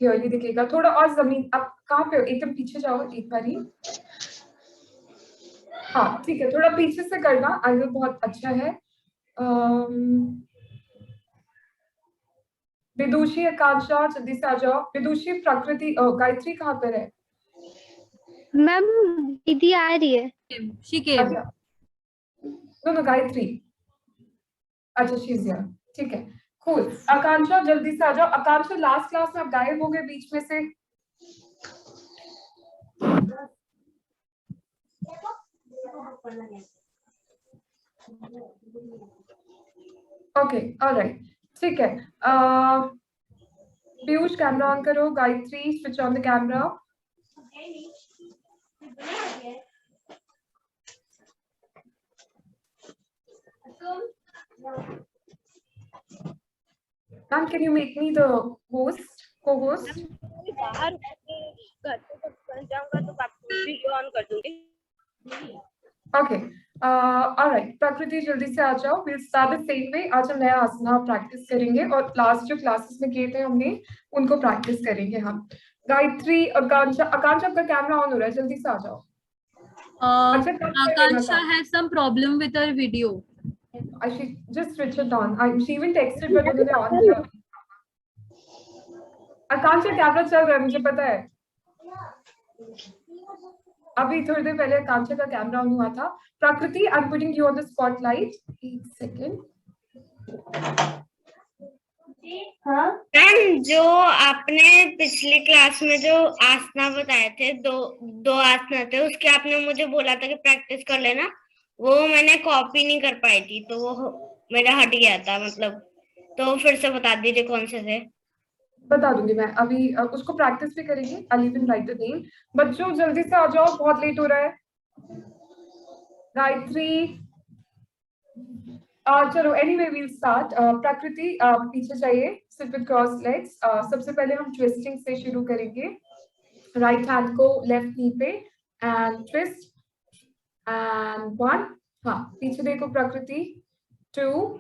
Clearly दिखेगा। थोड़ा और जमीन, आप कहाँ पे हो? एकदम पीछे जाओ एक बारी। हाँ ठीक है, थोड़ा पीछे से करना, आगे बहुत अच्छा है। विदुषी, आकांक्षा जल्दी से आ जाओ। विदुषी, प्रकृति, गायत्री कहाँ पर है? मैम दीदी आ रही है। अच्छा, नो गायत्री, अच्छा शीज हियर, ठीक है, कूल। आकांक्षा जल्दी से आ जाओ। आकांक्षा लास्ट क्लास में आप गायब हो गए बीच में से। ओके ऑलराइट, ठीक है। पीयूष कैमरा ऑन करो। Gayatri switch on the camera. Ma'am, can you make me the host, co-host? बाहर घर पे जब बन जाऊंगा तो आपको वीडियो ऑन कर दूंगी। Okay. All right. प्रकृति जल्दी से आ जाओ। We'll start the same way. आज हम नया आसना प्रैक्टिस करेंगे और लास्ट जो क्लासेस में किए थे हमने उनको प्रैक्टिस करेंगे हम। गायत्री, आकांक्षा, आकांक्षा आपका कैमरा ऑन हो रहा है, जल्दी से आ जाओ। Akansha has some problem with her video. I should just switch it on. She even texted but उन्होंने ऑन किया। आकांक्षा कैमरा चल रहा है, मुझे पता है। अभी थोड़ी देर पहले आकांक्षा का कैमरा ऑन हुआ था। प्रकृति, I am putting you on the spotlight. एक सेकेंड। मैम, जो आपने पिछली क्लास में जो आसना बताए थे, दो आसना थे, उसके आपने मुझे बोला था कि प्रैक्टिस कर लेना, वो मैंने कॉपी नहीं कर पाई थी तो वो मेरा हट गया था, मतलब तो फिर से बता दीजिए कौन से थे। बता दूंगी मैं अभी, उसको प्रैक्टिस भी करेंगे। I even right the name. बच्चों जल्दी से आ जाओ, बहुत लेट हो रहा है। गायत्री, चलो एनीवे वील स्टार्ट। प्रकृति पीछे चाहिए, सिट विद क्रॉस लेग्स। सबसे पहले हम ट्विस्टिंग से शुरू करेंगे। राइट हैंड को लेफ्ट नी पे एंड ट्विस्ट एंड 1। हाँ पीछे देखो प्रकृति। 2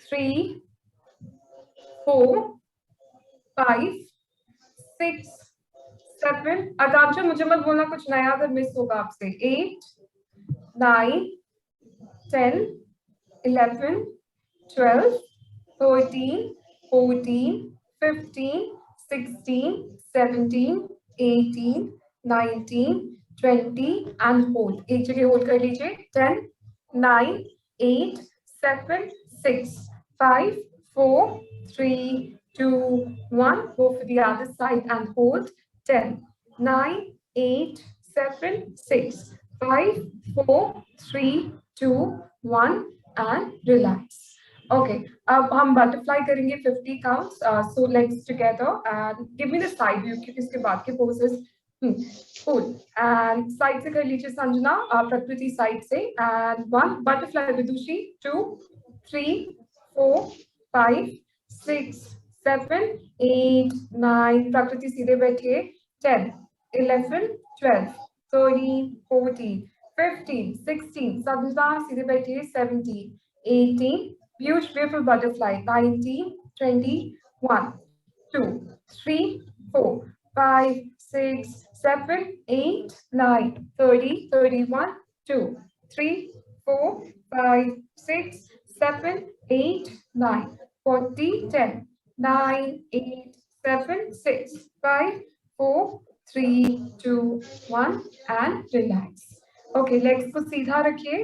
3 4 5 6 7। आकांक्षा मुझे मत बोलना कुछ नया अगर मिस होगा आपसे। 8 9 10 11 12 13 14 15 16 17 18 19 20 एंड होल्ड। एक जगह होल्ड कर लीजिए। 10 9 8 7 6 5 4 3 2 1। Go for the other side and hold. 10 9 8 7 6 5 4 3 2 1 and relax. Okay, अब हम बटरफ्लाई करेंगे 50 counts. So legs together and give me the side view क्योंकि इसके बाद के पोजेस कूल। एंड साइड से कर लीजिए संजना, प्रकृति साइड से। एंड 1 बटरफ्लाई विदुषी। 2 3 4 5 6 7 8 9 प्रकृति सीधे बैठिए। 10 11 12 13 14 15 16 संजना सीधे बैठिए। 17 18 beautiful butterfly। 19 20 1 2 3 4 5 6 7 8 9 30 31 2 3 4 5 6 7 8 9 40 10 9 8 7 6 5 4 3 2 1 and relax। Okay, legs को सीधा रखिए।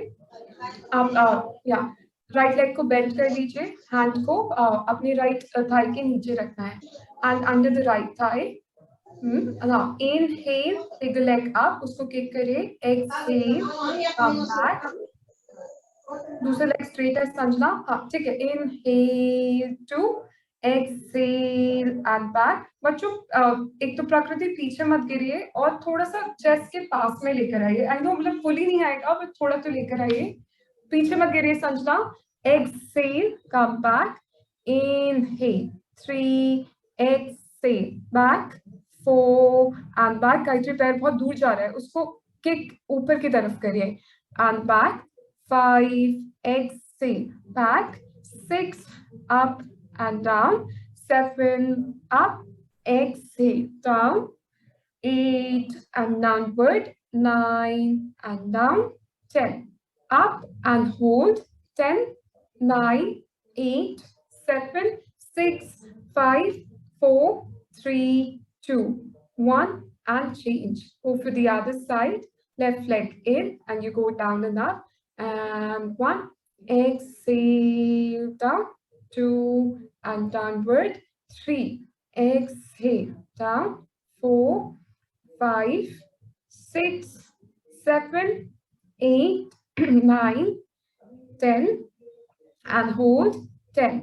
आप या राइट लेग को बेंड कर लीजिए। हैंड को अपने राइट थाई के नीचे रखना है and under the right thigh. Inhale, take the leg up, उसको किक करिए। Exhale, come back. दूसरा लेग स्ट्रेट है संजना। हाँ ठीक है। Inhale 2 exhale and back. बच्चों एक तो प्रकृति पीछे मत गिरिए और थोड़ा सा चेस्ट के पास में लेकर आइए। आई नो मतलब फुली नहीं आएगा बट थोड़ा तो लेकर आइए। पीछे मत गिरिए Sanjana. Exhale, come back. Inhale 3 exhale back 4 and back. Gayatri पैर बहुत दूर जा रहा है, उसको किक ऊपर की तरफ करिए and back. 5 exhale back, 6 up and down, 7 up exhale, down, 8 and downward, 9 and down, 10, up and hold, 10, 9, 8, 7, 6, 5, 4, 3, 2, 1, and change. Go for the other side, left leg in, and you go down and up, and 1, exhale, down, 2, and downward, 3, exhale, down, 4, 5, 6, 7, 8, 9, 10, and hold, 10,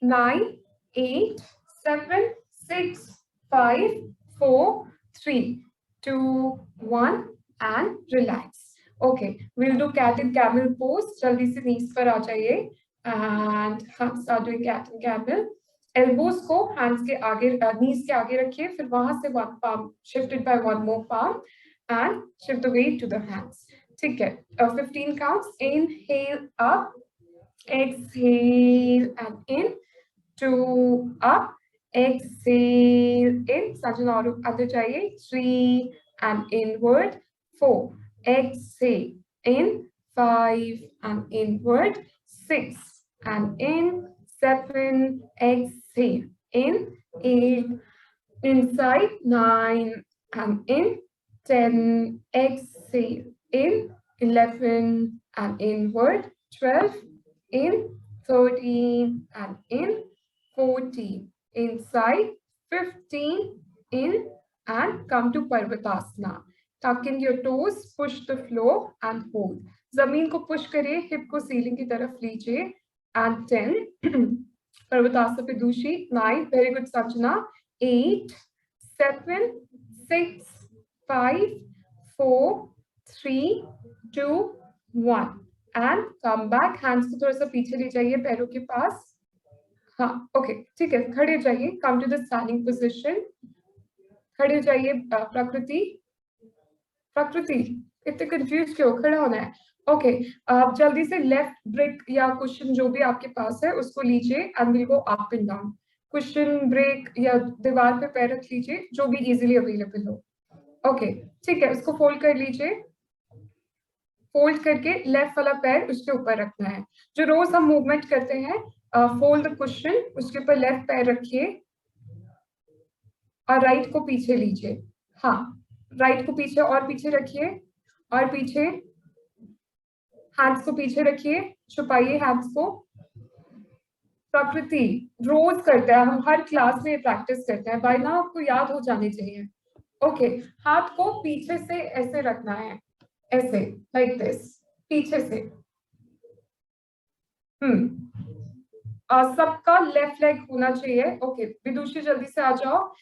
9, 8, 7, 6, 5, 4, 3, 2, 1, and relax. Okay, we'll do cat and camel pose. jaldi se knees par aa jaiye and start doing cat and camel. Elbows को hands के आगे, knees के आगे रखिए, फिर वहां से one palm shifted by one more palm and shift the weight to the hands. ठीक है, 15 counts. Inhale up, exhale and in, 2 up, exhale in, Sanjana और अंदर जाइए, 3 and inward, 4, exhale in, 5 and inward, 6 and in, 7, exhale in, 8, inside, 9 and in, 10, exhale in, 11 and inward, 12 in, 13 and in, 14 inside, 15 in, and come to Parvatasana. Tuck in your toes, push the floor and hold. जमीन को push करिए, hip को ceiling की तरफ लीजिए, and 10. Parvatasana पे दूसरी, 9. Very good, Sanjana. 8, 7, 6, 5, 4, 3, 2, 1. And come back. Hands को थोड़ा सा पीछे ले जाइए पैरों के पास. हाँ, ओके, ठीक है, खड़े हो जाइए. Come to the standing position. खड़े हो जाइए. प्रकृति इतने कंफ्यूज क्यों? खड़ा होना है. ओके, आप जल्दी से लेफ्ट ब्रेक या क्वेश्चन जो भी आपके पास है उसको लीजिए and will go up and down. Question break या दीवार पे पैर रख लीजिए, जो भी इजीली अवेलेबल हो. ओके, ठीक है, उसको फोल्ड कर लीजिए. फोल्ड करके लेफ्ट वाला पैर उसके ऊपर रखना है. जो रोज हम मूवमेंट करते हैं, फोल्ड द क्वेश्चन, उसके ऊपर लेफ्ट पैर रखिए और राइट को पीछे लीजिए. हाँ, राइट को पीछे और पीछे रखिए और पीछे. हैंड्स को पीछे रखिए, छुपाइए हैंड्स को. प्रकृति रोज करते हैं, हम हर क्लास में प्रैक्टिस करते हैं, बाय नाउ आपको याद हो जानी चाहिए. ओके, हाथ को पीछे से ऐसे रखना है, ऐसे, लाइक दिस, पीछे से. सबका लेफ्ट लेग होना चाहिए. ओके, विदुषी जल्दी से आ जाओ.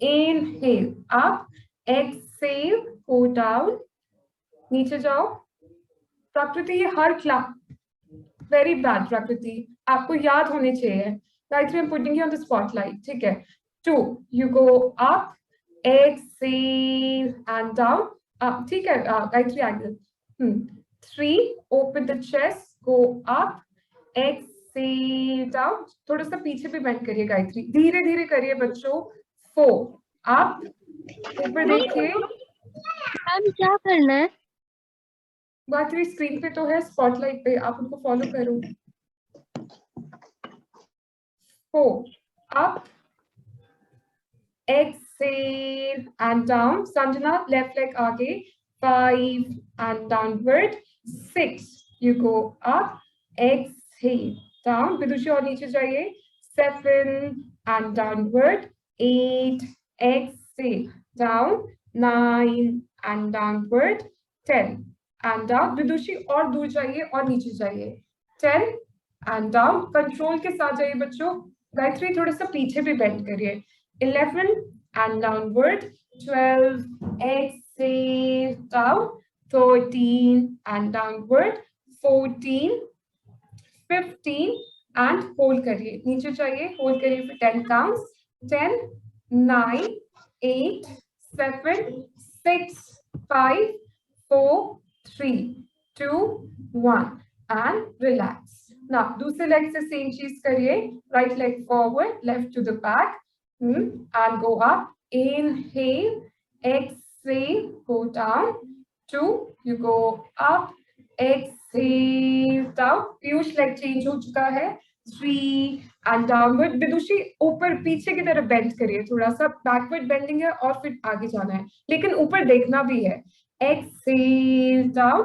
Inhale up, exhale go down, नीचे जाओ. प्रकृति ये हर क्लास, वेरी बैड प्रकृति, आपको याद होने चाहिए. Gayatri, I am putting you on the spotlight. ठीक है. 2, you go up, exhale and down. ठीक है Gayatri, angle. 3, open the chest, go up, exhale down. थोड़ा सा पीछे भी बेंड करिए गायत्री, धीरे धीरे करिए बच्चों. 4, अप, ऊपर देखिए. मैम क्या करना है? गायत्री स्क्रीन पे तो है, स्पॉटलाइट पे, आप उनको फॉलो करो. 4, up, exhale and down. Sanjana left leg आगे, 5 and downward. 6, you go up, exhale down. Vidushi और नीचे जाइए. 7 and downward. 8, exhale down. 9 and downward. 10 and down. Vidushi और दूर जाइए और नीचे जाइए. 10 and down. कंट्रोल के साथ जाइए बच्चों. गायत्री थोड़ा सा पीछे भी बेंड करिए. 11 and downward. 12, exhale down. 13 and downward. 14, 15 and hold करिए. नीचे जाइए, hold करिए for 10 counts. 10, 9, 8, 7, 6, 5, 4, 3, 2, 1 and relax. Now दूसरे लेग से सेम चीज करिए. Right leg forward, left to the back, And go up. Inhale, exhale, go down. 2, you go up, exhale, down. Piyush leg change हो चुका है. 3 and downward. विदुषी ऊपर पीछे की तरफ बेंड करिए, थोड़ा सा बैकवर्ड बेंडिंग है और फिर आगे जाना है, लेकिन ऊपर देखना भी है. Exhale, down.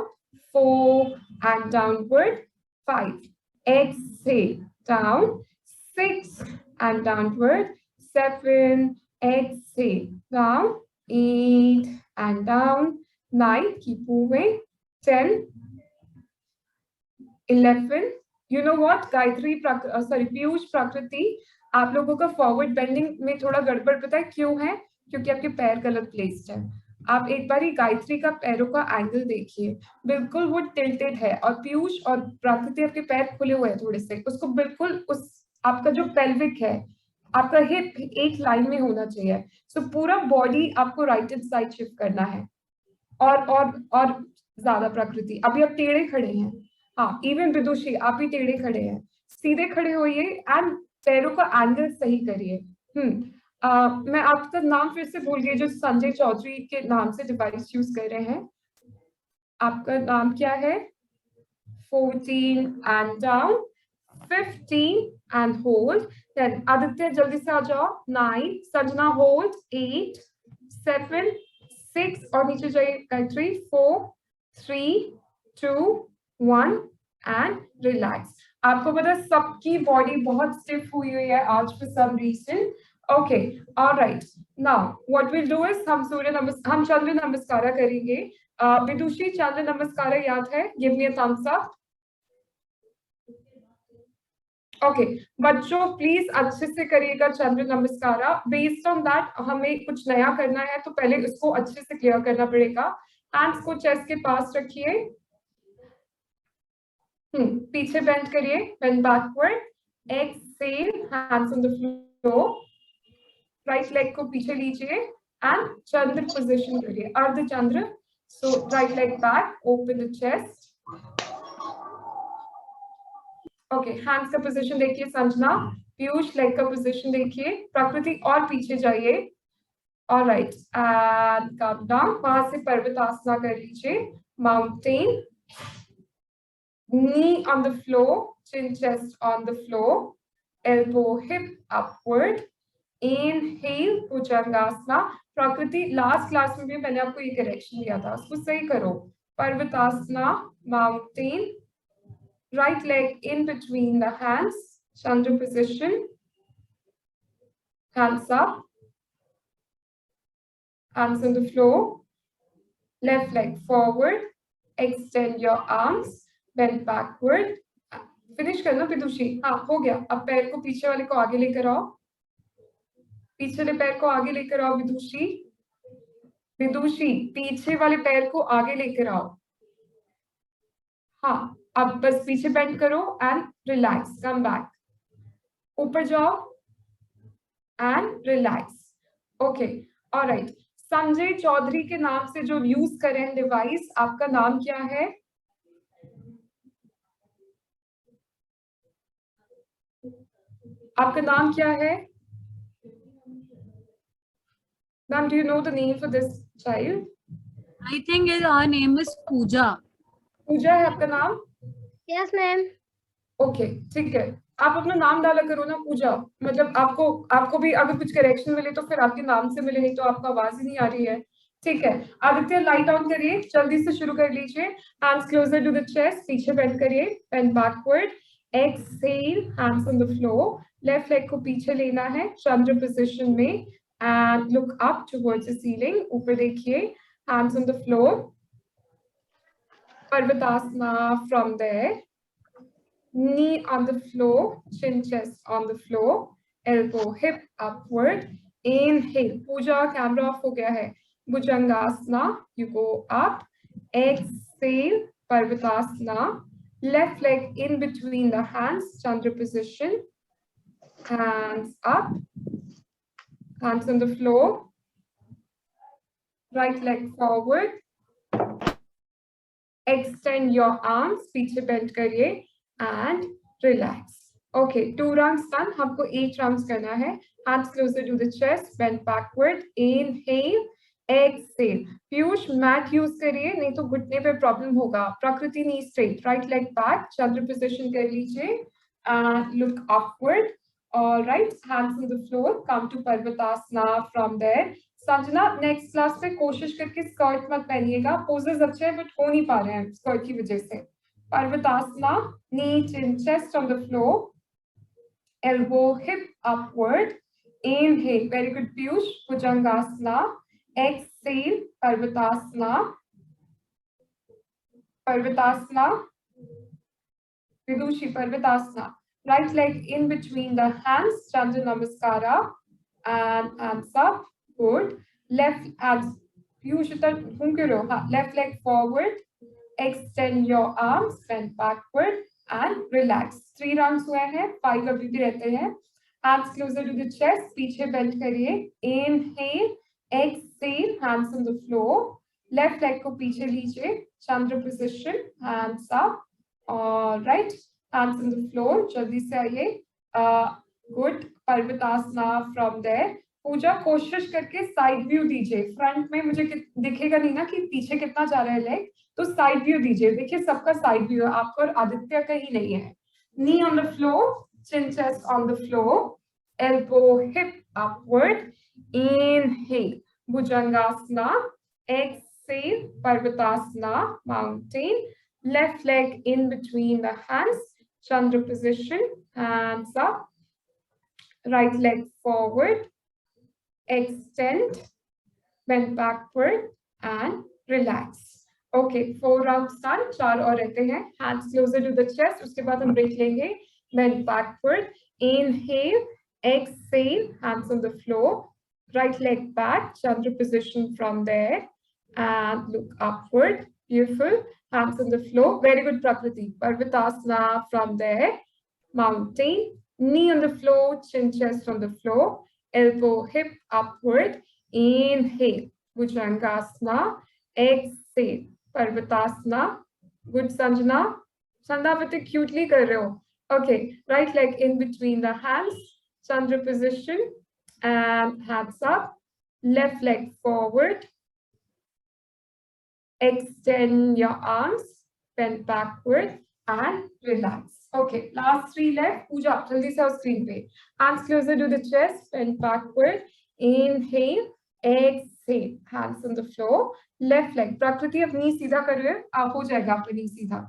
4 and downward. 5. Exhale, down. 6 and downward. 7. Exhale, down. 8 and down. 9. Keep moving. 10. 11. You know what? Gayatri Piyush प्रकृति, आप लोगों का फॉरवर्ड बेंडिंग में थोड़ा गड़बड़ पता है क्यों है? क्योंकि आपके पैर गलत प्लेस्ड है. आप एक बार ही गायत्री का पैरों का एंगल देखिए, बिल्कुल वो टिल्टेड है, और पीयूष और प्रकृति आपके पैर खुले हुए हैं थोड़े से, उसको बिल्कुल उस आपका जो पेल्विक है, आपका हिप एक लाइन में होना चाहिए. सो पूरा बॉडी आपको राइट हैंड साइड शिफ्ट करना है. और ज्यादा प्रकृति, अभी आप टेढ़े खड़े हैं. हाँ, इवन विदुषी आप ही टेढ़े खड़े हैं, सीधे खड़े होइए एंड पैरों का एंगल सही करिए. मैं आपका नाम फिर से भूल गई, जो संजय चौधरी के नाम से डिवाइस यूज कर रहे हैं. आपका नाम क्या है? 14 and down. 15 and hold. Then Aditya जल्दी से आ जाओ. 9. संजना होल्ड. 8. 7. 6 और नीचे जाइए गायत्री. 4. 3. 2. 1 and relax. आपको पता है सबकी बॉडी बहुत स्टिफ हुई हुई है आज for some reason. Okay, alright. Now what will do is हम चंद्र नमस्कार करेंगे. विदुषी चंद्र नमस्कार याद है? Give me a thumbs up. Okay, बच्चों प्लीज अच्छे से करिएगा चंद्र नमस्कार. बेस्ड ऑन दैट हमें कुछ नया करना है, तो पहले इसको अच्छे से क्लियर करना पड़ेगा. हैंड्स को चेस्ट के पास रखिए. पीछे बेंड करिए, bend backward. Exhale, hands on the floor. Right leg को पीछे लीजिए एंड चंद्र पोजीशन करिए, Ardha Chandra. So right leg back, open the chest. Okay, hands का पोजीशन देखिए संजना. पीयूष लेग का पोजीशन देखिए. प्रकृति और पीछे जाइए. Alright, and come down. वहां से पर्वतासना कर लीजिए, mountain. Knee on the floor, chin chest on the floor, elbow hip upward. Inhale, Bhujangasana. प्रकृति लास्ट क्लास में भी मैंने आपको ये करेक्शन दिया था, उसको सही करो. पर्वतासना, mountain. Right leg in between the hands, Chandra position. Hands up. Hands on the floor. Left leg forward. Extend your arms. Bend backward. Finish करना विदुषी. हाँ, हो गया. अब पैर को पीछे वाले को आगे लेकर आओ. पीछे वाले पैर को आगे लेकर आओ विदुषी. विदुषी पीछे वाले पैर को आगे लेकर आओ. हाँ, अब बस पीछे बेंड करो एंड रिलैक्स. Come back. ऊपर जाओ and relax. Okay, alright. Sanjay Chaudhary के नाम से जो यूज करें डिवाइस, आपका नाम क्या है? आपका नाम क्या है? Ma'am, do you know the name for this child? I think her name is Pooja. पूजा है आपका नाम? Yes, ma'am. ओके, ठीक है. आप अपना नाम डाला करो ना पूजा. मतलब आपको भी अगर कुछ करेक्शन मिले तो फिर आपके नाम से मिले, नहीं तो आपका आवाज ही नहीं आ रही है. ठीक है. आदित्य लाइट ऑन करिए, जल्दी से शुरू कर लीजिए. Hands closer to the chest. पीछे बेंड करिए, bend backward. Exhale, hands on the floor. Left leg को पीछे लेना है चंद्र पोजीशन में and look up towards the ceiling. ऊपर देखिए, hands on the floor. Parvatasana from there. Knee on the floor, chin chest on the floor, elbow hip upward. Inhale. Pooja, camera off हो गया है. Bhujangasana, you go up. Exhale, Parvatasana. Left leg in between the hands, Chandra position. Hands up. Hands on the floor. Right leg forward. Extend your arms, पीछे bend करिए and relax. Okay, 2 rounds done. हमको 8 rounds करना है. Hands closer to the chest, bend backward, inhale, exhale. Piyush mat use करिए, नहीं तो घुटने पे प्रॉब्लम होगा. Prakriti knee straight, right leg back, Chandra position कर लीजिए, look upward. All right, hands on the floor, come to Parvatasana from there. Sanjana next class पे कोशिश करके स्कर्ट मत पहनिएगा. पोजेस अच्छे हैं बट हो नहीं पा रहे हैं स्कर्ट की वजह से. Parvatasana, knee, chin, chest on the floor. Elbow, hip upward. Inhale. Very good, Piyush. Bhujangasana. Exhale. Parvatasana. Parvatasana. Vidushi, Parvatasana. Right leg in between the hands. Chandra Namaskara. And hands up. Good. Left hands. Piyush, left leg forward. Extend your arms. Bend backward. And relax. 3 rounds हुए हैं, 5 अभी भी रहते हैं. Hands closer to the chest, पीछे bend करिए. Inhale, exhale, hands on the floor. Left leg को पीछे लीजिए. Chandra position, hands up. All right, hands on the floor. जल्दी से आइए. Good. Parvatasana from there. पूजा कोशिश करके साइड व्यू दीजिए. फ्रंट में मुझे दिखेगा नहीं ना कि पीछे कितना जा रहा है लेग, तो साइड व्यू दीजिए. देखिए सबका साइड व्यू है, आपका और आदित्य का ही नहीं है. Knee on the floor, chin chest on the floor, elbow hip upward. Inhale, Bhujangasana. Exhale, Parvatasana, mountain. Left leg in between the hands, Chandra position, hands up. Right leg forward. Extend, bend backward and relax. Okay, 4 rounds done. 4 और रहते हैं. Hands closer to the chest. उसके बाद हम break लेंगे. Bend backward. Inhale, exhale. Hands on the floor. Right leg back. Chandra position from there. And look upward. Beautiful. Hands on the floor. Very good, Prakriti. Parvatasana from there. Mountain. Knee on the floor. Chin chest on the floor. Elbow hip upward. Inhale, Bhujangasana. Exhale, Parvatasana. Good, Sanjana. Sandhavati cutely kar rahe ho. Okay, right leg in between the hands, Chandra position, and hands up. Left leg forward. Extend your arms, bend backward and relax. Okay, last 3 left. Pooja, jaldi se aao screen pe. Hands closer to the chest, bend backward. Inhale, exhale. Hands on the floor. Left leg. Prakriti ab knee सीधा कर रहे हो, आप हो जाएगा आपका knee सीधा.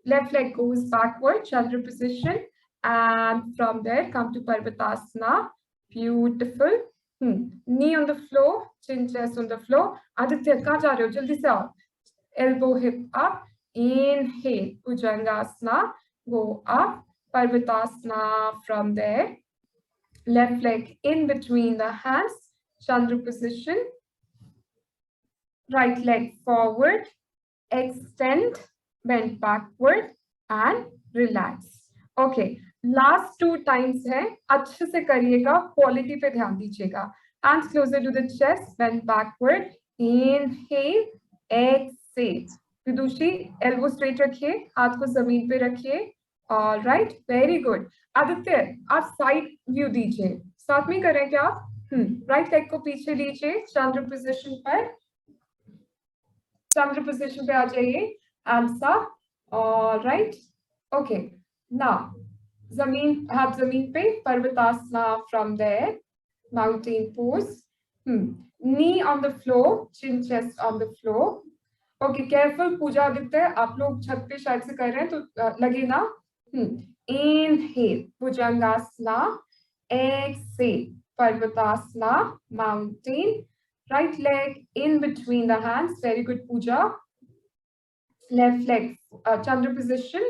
Left leg goes backward, Chandra position, and from there come to Parvatasana. Beautiful. Knee on the floor, chin chest on the floor. Aditya कहाँ जा रहे हो? जल्दी से आओ. Elbow hip up. Inhale, Bhujangasana. Go up, Parvatasana from there. Left leg in between the hands, Chandra position. Right leg forward, extend, bend backward and relax. Okay, last 2 times है, अच्छे से करिएगा, quality पे ध्यान दीजिएगा. Hands closer to the chest, bend backward. Inhale, exhale. Vidushi elbow straight रखिए, हाथ को जमीन पे रखिए. All right, very good. Aditya, आप साइड व्यू दीजिए. साथ में करें क्या आप? राइट लेग को पीछे लीजिए, चंद्र पोजीशन पर. चंद्र पोजीशन पे आ जाइए. Hands up. All right. Okay. Now, जमीन, हाथ जमीन पे. Parvatasana from there. Mountain pose. Knee on the floor, chin chest on the floor. Okay, careful. पूजा आदित्य, आप लोग छत पे शायद से कर रहे हैं तो लगे ना. Inhale, Bhujangasana. Exhale, Parvatasana, mountain. Right leg in between the hands. Very good, Pooja. Left leg, Chandra position.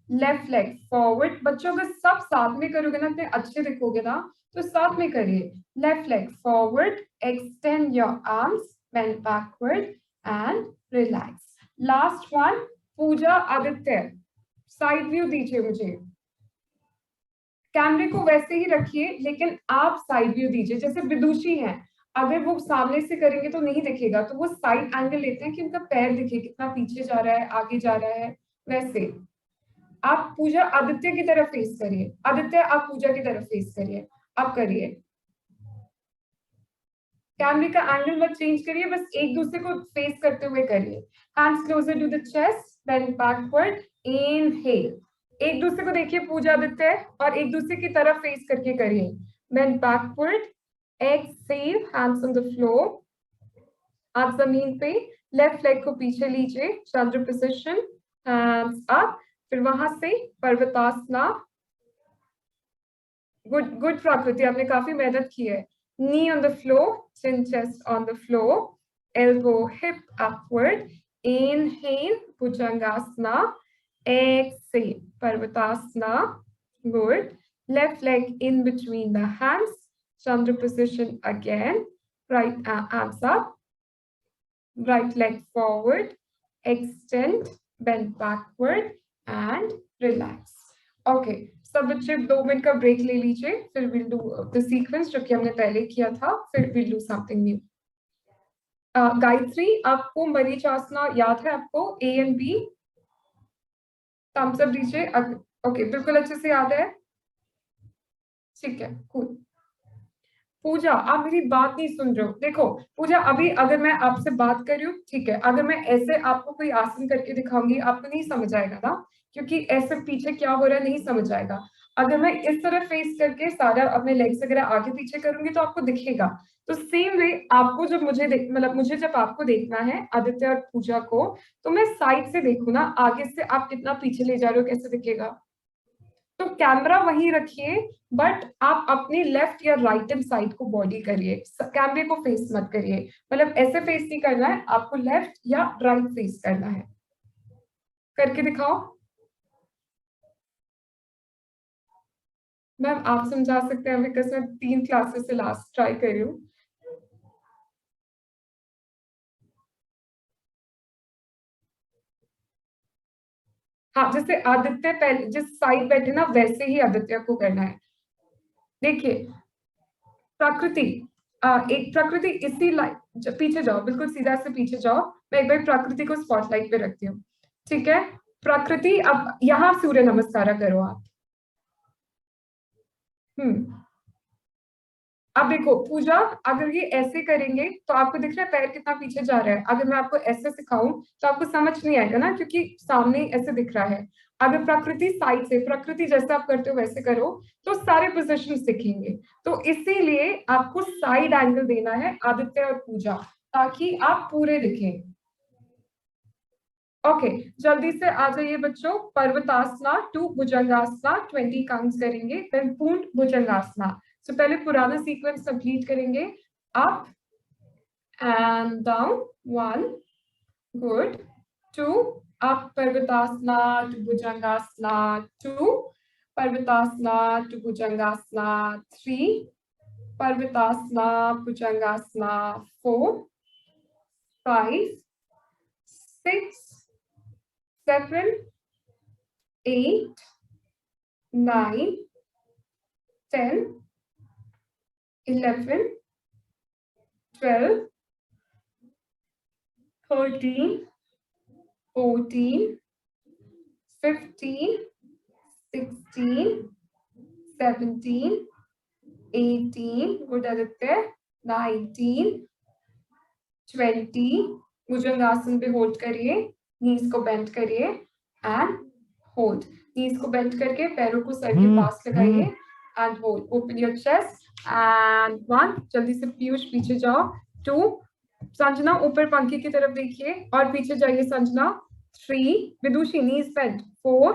Left leg forward. बच्चों अगर सब साथ में करोगे ना, इतने अच्छे दिखोगे ना, तो साथ में करिए. Left leg forward. Extend your arms. Bend backward and relax. Last one, Pooja, Aditya. Side view दीजिए मुझे. कैमरे को वैसे ही रखिए, लेकिन आप साइड व्यू दीजिए. जैसे विदुषी हैं, अगर वो सामने से करेंगे तो नहीं दिखेगा, तो वो साइड एंगल लेते हैं कि उनका पैर दिखे, कितना पीछे जा रहा है, आगे जा रहा है, वैसे. आप पूजा आदित्य की तरफ फेस करिए, आदित्य आप पूजा की तरफ फेस करिए, आप करिए। कैमरे का एंगल मत चेंज करिए, बस एक दूसरे को फेस करते हुए करिए। Hands closer to the chest, bend backward, inhale. एक दूसरे को देखिए पूजा आदित्य, और एक दूसरे की तरफ फेस करके करिए। Bend backward, exhale, hands on the floor, आप जमीन पे, लेफ्ट लेग को पीछे लीजिए, चंद्र पोजीशन, हैंड्स अप, फिर वहां से पर्वतासना। गुड गुड प्रकृति, आपने काफी मेहनत की है। Knee on the floor, chin chest on the floor, elbow hip upward, inhale, Bhujangasana, exhale, Parvatasana, good. Left leg in between the hands, Chandra position again, right arms up, right leg forward, extend, bend backward and relax. Okay, सब बच्चे 2 minute का break ले लीजिए, फिर will do the sequence जो कि हमने पहले किया था, फिर will do something new. Gayatri, आपको मरीचासना याद है? आपको A and B thumbs up दीजिए। ओके, बिल्कुल अच्छे से याद है, ठीक है, कूल। पूजा, आप मेरी बात नहीं सुन रहे हो। देखो पूजा, अभी अगर मैं आपसे बात कर रही हूँ, ठीक है, अगर मैं ऐसे आपको कोई आसन करके दिखाऊंगी आपको नहीं समझ आएगा ना, क्योंकि ऐसे पीछे क्या हो रहा है नहीं समझ आएगा। अगर मैं इस तरह फेस करके सारा अपने लेग्स वगैरह आगे पीछे करूंगी तो आपको दिखेगा। तो सेम वे आपको जब मुझे जब आपको देखना है आदित्य और पूजा को, तो मैं साइड से देखू ना, आगे से आप कितना पीछे ले जा रहे हो कैसे दिखेगा? तो कैमरा वहीं रखिए, बट आप अपनी लेफ्ट या राइट हैंड साइड को बॉडी करिए, कैमरे को फेस मत करिए। मतलब ऐसे फेस नहीं करना है आपको, लेफ्ट या राइट फेस करना है। करके दिखाओ मैम, आप समझा सकते हैं? बिकॉज मैं 3 क्लासेस से लास्ट ट्राई कर रही हूँ। हाँ, जैसे आदित्य पहले जिस साइड बैठे ना वैसे ही आदित्य को करना है। देखिए प्रकृति, एक प्रकृति इसी लाइन, पीछे जाओ, बिल्कुल सीधा से पीछे जाओ। मैं एक बार प्रकृति को स्पॉटलाइट पे रखती हूँ, ठीक है? प्रकृति, अब यहाँ सूर्य नमस्कार करो आप। अब देखो पूजा, अगर ये ऐसे करेंगे तो आपको दिख रहा है पैर कितना पीछे जा रहा है। अगर मैं आपको ऐसे सिखाऊं तो आपको समझ नहीं आएगा ना, क्योंकि सामने ऐसे दिख रहा है। अगर प्रकृति साइड से, प्रकृति जैसे आप करते हो वैसे करो तो सारे पोजीशन दिखेंगे। तो इसीलिए आपको साइड एंगल देना है आदित्य और पूजा, ताकि आप पूरे दिखें। ओके, जल्दी से आ जाइए बच्चों। पर्वतासना टू भुजंगासना 20 काउंट्स करेंगे, फिर पूर्ण भुजंगासना। तो पहले पुराना सीक्वेंस कंप्लीट करेंगे। Up and down, 1, good, 2, up parvatasana to bhujangasana, 2, parvatasana to bhujangasana, 3, parvatasana bhujangasana, 4, 5, 6, 7, 8, 9, 10, 11, 12, 13, 14, 15, 16, 17, 18, good Aditya, 19, 20, भुजंगासन पे होल्ड करिए, नीज को बेंड करिए एंड होल्ड। नीज को बेंड करके पैरों को सर के पास लगाइए and hold. Open your chest and 1, जल्दी से पीयूष पीछे जाओ। 2, संजना ऊपर पंखे की तरफ देखिए और पीछे जाइए संजना। 3, विदुषी नीज बेंड। 4,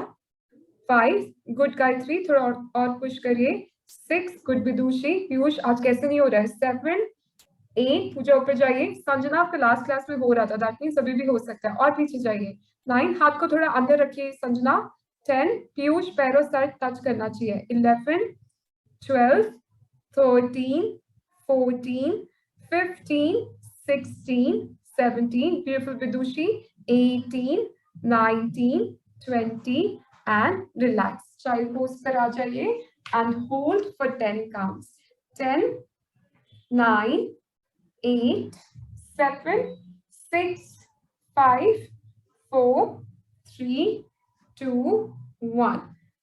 5, गुड गायत्री, थोड़ा और पुश करिए। 6, गुड विदुषी। पीयूष आज कैसे नहीं हो रहा है? 7, 8, पूजा ऊपर जाइए। संजना आपका लास्ट क्लास में हो रहा था, दैट मींस अभी भी हो सकता है, और पीछे जाइए। 9, हाथ को थोड़ा अंदर रखिए संजना। 10, पीयूष पैरों सर टच करना चाहिए। 11, 12, 13, 14, 15, 16, 17, beautiful Vidushi, 18, 19, 20 and relax. Child pose पर आ जाइए and hold for 10 counts. 10, 9, 8, 7, 6, 5, 4, 3, 2, 1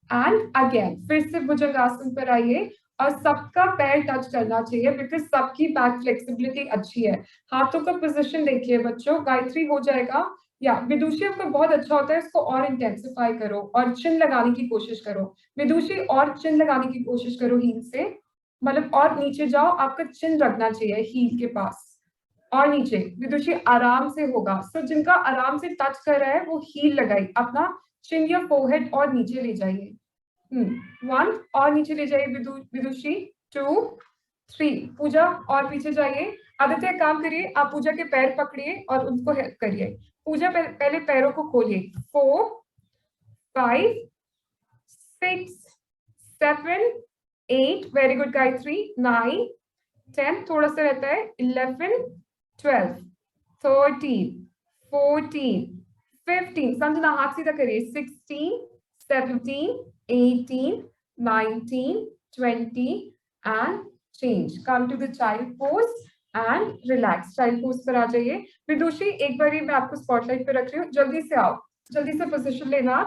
and again फिर से भुजंगासन पर आइए और सबका पैर टच करना चाहिए बिकॉज सबकी बैक फ्लेक्सिबिलिटी अच्छी है। हाथों का पोजीशन देखिए बच्चों, गायत्री हो जाएगा या विदुषी आपका बहुत अच्छा होता है, इसको और इंटेंसिफाई करो और चिन लगाने की कोशिश करो। विदुषी और चिन लगाने की कोशिश करो हील से, मतलब और नीचे जाओ, आपका चिन रखना चाहिए हील के पास और नीचे। विदुषी आराम से होगा, सो जिनका आराम से टच कर रहा है वो हील लगाई, अपना चिन या फोरहेड और नीचे ले जाइए। 1 और नीचे ले जाइए विदुषी, 2 3 पूजा और पीछे जाइए। आदित्य काम करिए, आप पूजा के पैर पकड़िए और उनको हेल्प करिए। पूजा पहले पैरों को खोलिए। 4 5 6 7 8 वेरी गुड गायत्री, 9 10 थोड़ा सा रहता है, 11 12 13 14 15 संजना हाथ सीधा करिए, 16 17 18 19 20 and change. Come to the child pose and relax. Child pose पर आ जाइए। विदुषी एक बार मैं आपको स्पॉटलाइट पे रख रही हूँ, जल्दी से आओ, जल्दी से पोजीशन लेना,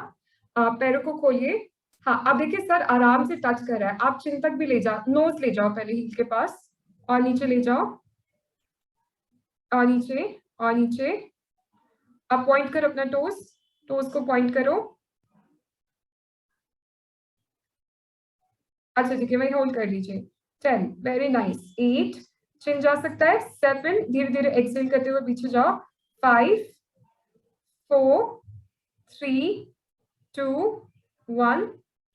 पैरों को खोलिए। हाँ अब देखिए सर आराम से टच कर रहा है, आप चिन तक भी ले जाओ, नोज ले जाओ पहले हील के पास और नीचे ले जाओ और नीचे और नीचे। अब पॉइंट करो अपना टोस, टोस को पॉइंट करो। अच्छा ठीक है, वही होल्ड कर लीजिए। 10 वेरी नाइस, 8 चिन जा सकता है, 7 धीरे धीरे एक्सेल करते हुए पीछे जाओ, 5 4 3 2 1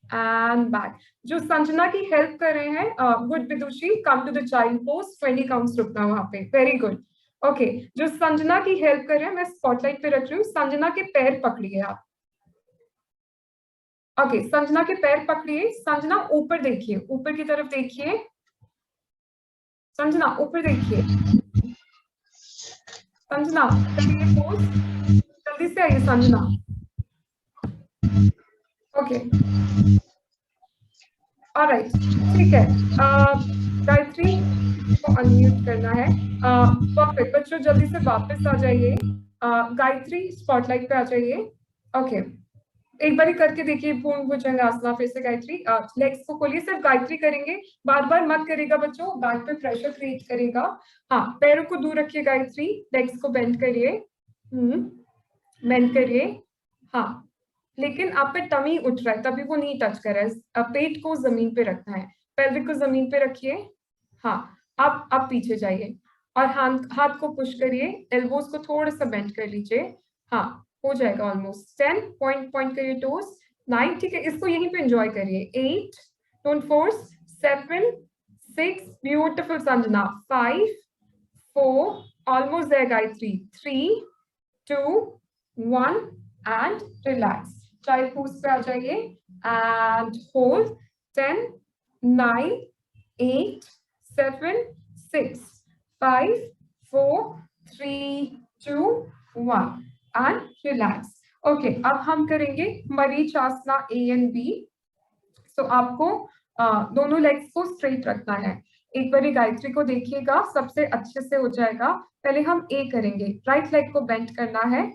एंड बैक। जो संजना की हेल्प कर रहे हैं, good Vidushi, come to the child pose, 20 counts रुकना वहां पे, वेरी गुड। ओके जो संजना की हेल्प कर रहे हैं मैं स्पॉटलाइट पे रख रही हूँ, संजना के पैर पकड़िए आप। ओके संजना के पैर पकड़िए, संजना ऊपर देखिए, ऊपर की तरफ देखिए, संजना ऊपर देखिए, संजना करिए पोज, जल्दी से आइए संजना। ओके ऑलराइट ठीक है, गायत्री को अनम्यूट करना है। परफेक्ट बच्चों जल्दी से वापस आ जाइए, गायत्री स्पॉटलाइट पे आ जाइए। ओके एक बार करके देखिए पूर्ण भुजंगासना, फिर से गायत्री, लेग्स को खोलिए, सिर्फ गायत्री करेंगे, बार बार मत करेगा बच्चों, बैक पे प्रेशर क्रिएट करेगा। हाँ पैरों को दूर रखिए गायत्री, लेग्स को बेंड करिए, बेंड करिए। हाँ लेकिन आप पे टमी उठ रहा है तभी वो नहीं टच कर रहा है, पेट को जमीन पे रखना है, पेल्विक को जमीन पे रखिए। हाँ आप पीछे जाइए और हाथ को पुश करिए, एल्बोज को थोड़ा सा बेंड कर लीजिए। हाँ हो जाएगा ऑलमोस्ट। 10 पॉइंट करिए टोस, 9 ठीक है, इसको यहीं पे एंजॉय करिए। 8 don't force, 7 6 beautiful Sanjana, 5 4 almost there Gayatri, 3 2 1 and relax. Child pose पे आ जाइए and hold. 10 9 8 7 6 5 4 3 2 1 and relax. Okay अब हम करेंगे मरीचासना ए एंड बी। सो आपको दोनों लेग्स को स्ट्रेट रखना है। एक बार गायत्री को देखिएगा, सबसे अच्छे से हो जाएगा। पहले हम ए करेंगे, राइट लेग को बेंड करना है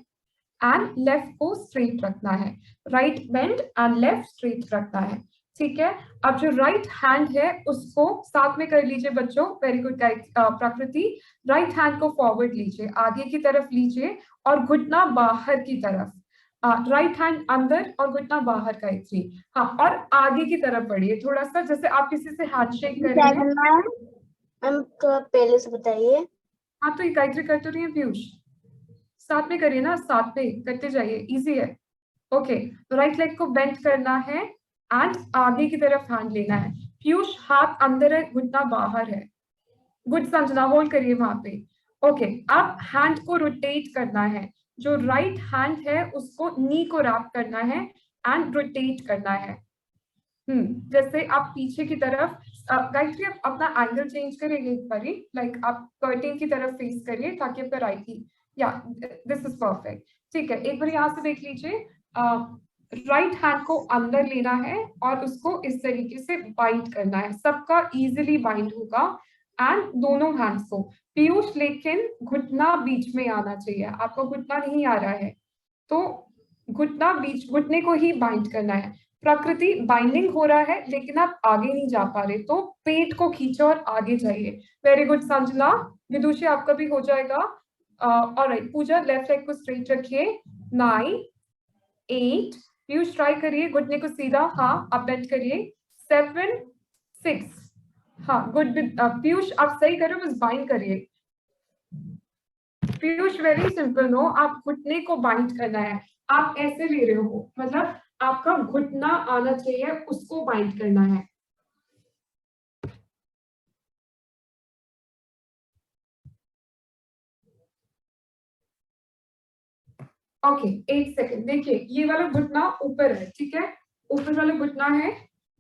एंड लेफ्ट को स्ट्रेट रखना है, right bend and left straight रखना है, ठीक है। अब जो राइट हैंड है उसको साथ में कर लीजिए बच्चों, वेरी गुड प्रकृति। राइट हैंड को फॉरवर्ड लीजिए, आगे की तरफ लीजिए और घुटना बाहर की तरफ, राइट हैंड अंदर और घुटना बाहर गायत्री। हाँ और आगे की तरफ बढ़िए थोड़ा सा, जैसे आप किसी से हैंडशेक कर रहे हैं। हम तो पहले से बताइए। हाँ तो ये गायत्री कर तो रही है पीयूष, साथ में करिए ना, साथ में करते जाइए, इजी है। ओके तो राइट लेग को बेंड करना है एंड आगे की तरफ हैंड लेना है। पीयूष हाथ अंदर है, घुटना बाहर है, गुड संजना होल्ड करिए वहां पे। ओके अब हैंड को रोटेट करना है, जो राइट हैंड है उसको नी को रैप करना है एंड रोटेट करना है। जैसे आप पीछे की तरफ, गायत्री आप अपना एंगल चेंज करेंगे एक बारी, लाइक आप कर्टेन की तरफ फेस करिए ताकि आपका राइट ही, या दिस इज परफेक्ट, ठीक है। एक बार यहाँ से देख लीजिए, राइट हैंड को अंदर लेना है और उसको इस तरीके से बाइंड करना है, सबका इजीली बाइंड होगा एंड दोनों हैंड्स को। पीयूष लेकिन घुटना बीच में आना चाहिए, आपका घुटना नहीं आ रहा है तो घुटना बीच, घुटने को ही बाइंड करना है। प्रकृति बाइंडिंग हो रहा है लेकिन आप आगे नहीं जा पा रहे, तो पेट को खींचो और आगे जाइए। Very good Sanjana. विदुषी आपका भी हो जाएगा। ऑलराइट पूजा, लेफ्ट लेग को स्ट्रेट रखिए। 9 8, पीयूष ट्राई करिए घुटने को सीधा, हाँ आप बेंड करिए। 7 6, हाँ गुड। पीयूष आप सही कर रहे हो, बस बाइंड करिए। पीयूष वेरी सिंपल नो, आप घुटने को बाइंड करना है। आप ऐसे ले रहे हो, मतलब आपका घुटना आना चाहिए, उसको बाइंड करना है। ओके, एक सेकेंड। देखिए ये वाला घुटना ऊपर है, ठीक है, ऊपर वाला घुटना है।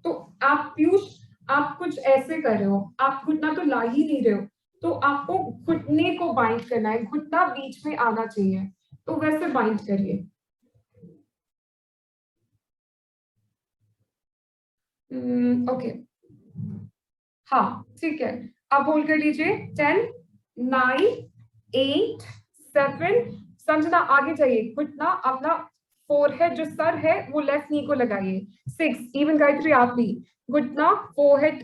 तो आप पीयूष, आप कुछ ऐसे कर रहे हो, आप घुटना तो ला ही नहीं रहे हो, तो आपको घुटने को बाइंड करना है, घुटना बीच में आना चाहिए, तो वैसे बाइंड करिए। ओके, हाँ ठीक है, आप होल्ड कर लीजिए। 10 9 8 7, समझना आगे जाइए, घुटना अपना फोरहेड जो सर है वो लेफ्ट नी को लगाइए। 6, इवन गायत्री आप भी घुटना फोरहेड,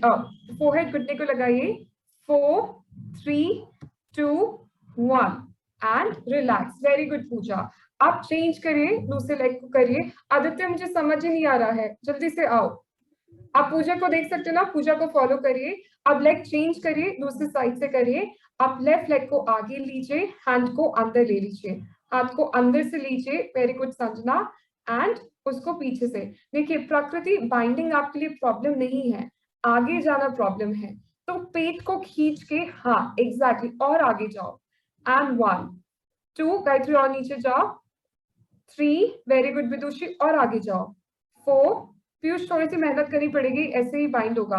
फोरहेड घुटने को लगाइए। 4 3 2 1 एंड रिलैक्स। वेरी गुड पूजा। आप चेंज करिए, दूसरे लेग को करिए। आदित्य मुझे समझ ही नहीं आ रहा है, जल्दी से आओ। आप पूजा को देख सकते हो ना, पूजा को फॉलो करिए। अब लेग चेंज करिए, दूसरी साइड से करिए। आप लेफ्ट लेग को आगे लीजिए, हैंड को अंदर ले लीजिए, हाथ को अंदर से लीजिए। Very good Sanjana. एंड उसको पीछे से देखिए। प्रकृति बाइंडिंग आपके लिए प्रॉब्लम नहीं है, आगे जाना प्रॉब्लम है, तो पेट को खींच के, हाँ एग्जैक्टली, और आगे जाओ। एंड 1 2, गायत्री और नीचे जाओ। 3, वेरी गुड विदुषी, और आगे जाओ। 4, पीयूष थोड़ी सी मेहनत करनी पड़ेगी, ऐसे ही बाइंड होगा।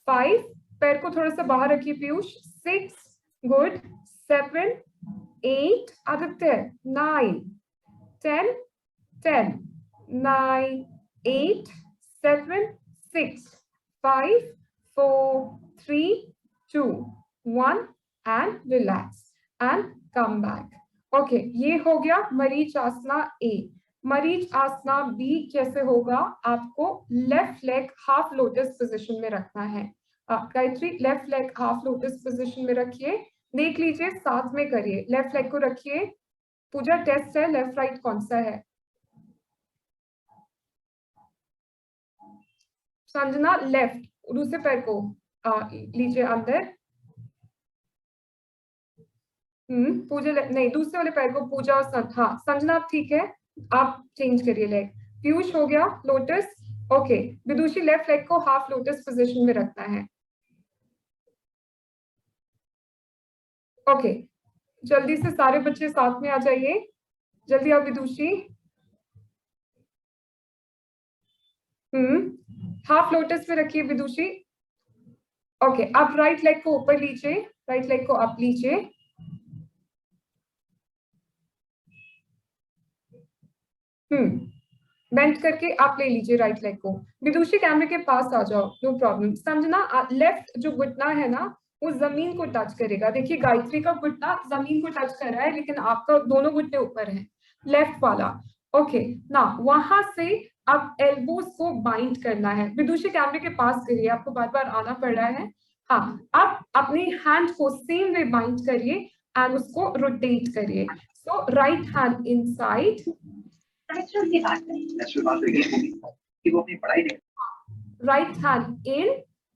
5, पैर को थोड़ा सा बाहर रखिए Piyush. 6, good. 7 8, Aditya. 9 10 10 9 8 7 6 5 4 3 2 1 and relax and come back. Okay, ये हो गया मरीच आसना ए। मरीच आसना बी कैसे होगा? आपको left leg half lotus position में रखना है। Gayatri left leg half lotus position में रखिए, देख लीजिए, साथ में करिए। लेफ्ट लेग को रखिए। पूजा टेस्ट है, लेफ्ट राइट कौन सा है? संजना लेफ्ट, दूसरे पैर को लीजिए अंदर। पूजा नहीं, दूसरे वाले पैर को पूजा और हाँ संजना आप ठीक है, आप चेंज करिए लेग। पीयूष हो गया लोटस। ओके, विदुषी लेफ्ट लेग को हाफ लोटस पोजीशन में रखना है। ओके, जल्दी से सारे बच्चे साथ में आ जाइए, जल्दी आओ विदुषी। हाफ लोटस में रखिए विदुषी। ओके, आप राइट लेग को ऊपर लीजिए, राइट लेग को अप लीजिए। बेंड करके आप ले लीजिए राइट लेग को। विदुषी कैमरे के पास आ जाओ, नो प्रॉब्लम। समझना लेफ्ट जो घुटना है ना, वो जमीन को टच करेगा। देखिए गायत्री का घुटना जमीन को टच कर रहा है, लेकिन आपका दोनों घुटने ऊपर है, लेफ्ट वाला। ओके ना, वहां से अब एल्बोज को बाइंड करना है। विदुषी कैमरे के पास करिए, आपको बार बार आना पड़ रहा है। हाँ, आप अपने हैंड को सेम वे बाइंड करिए एंड उसको रोटेट करिए। So right hand inside, right hand in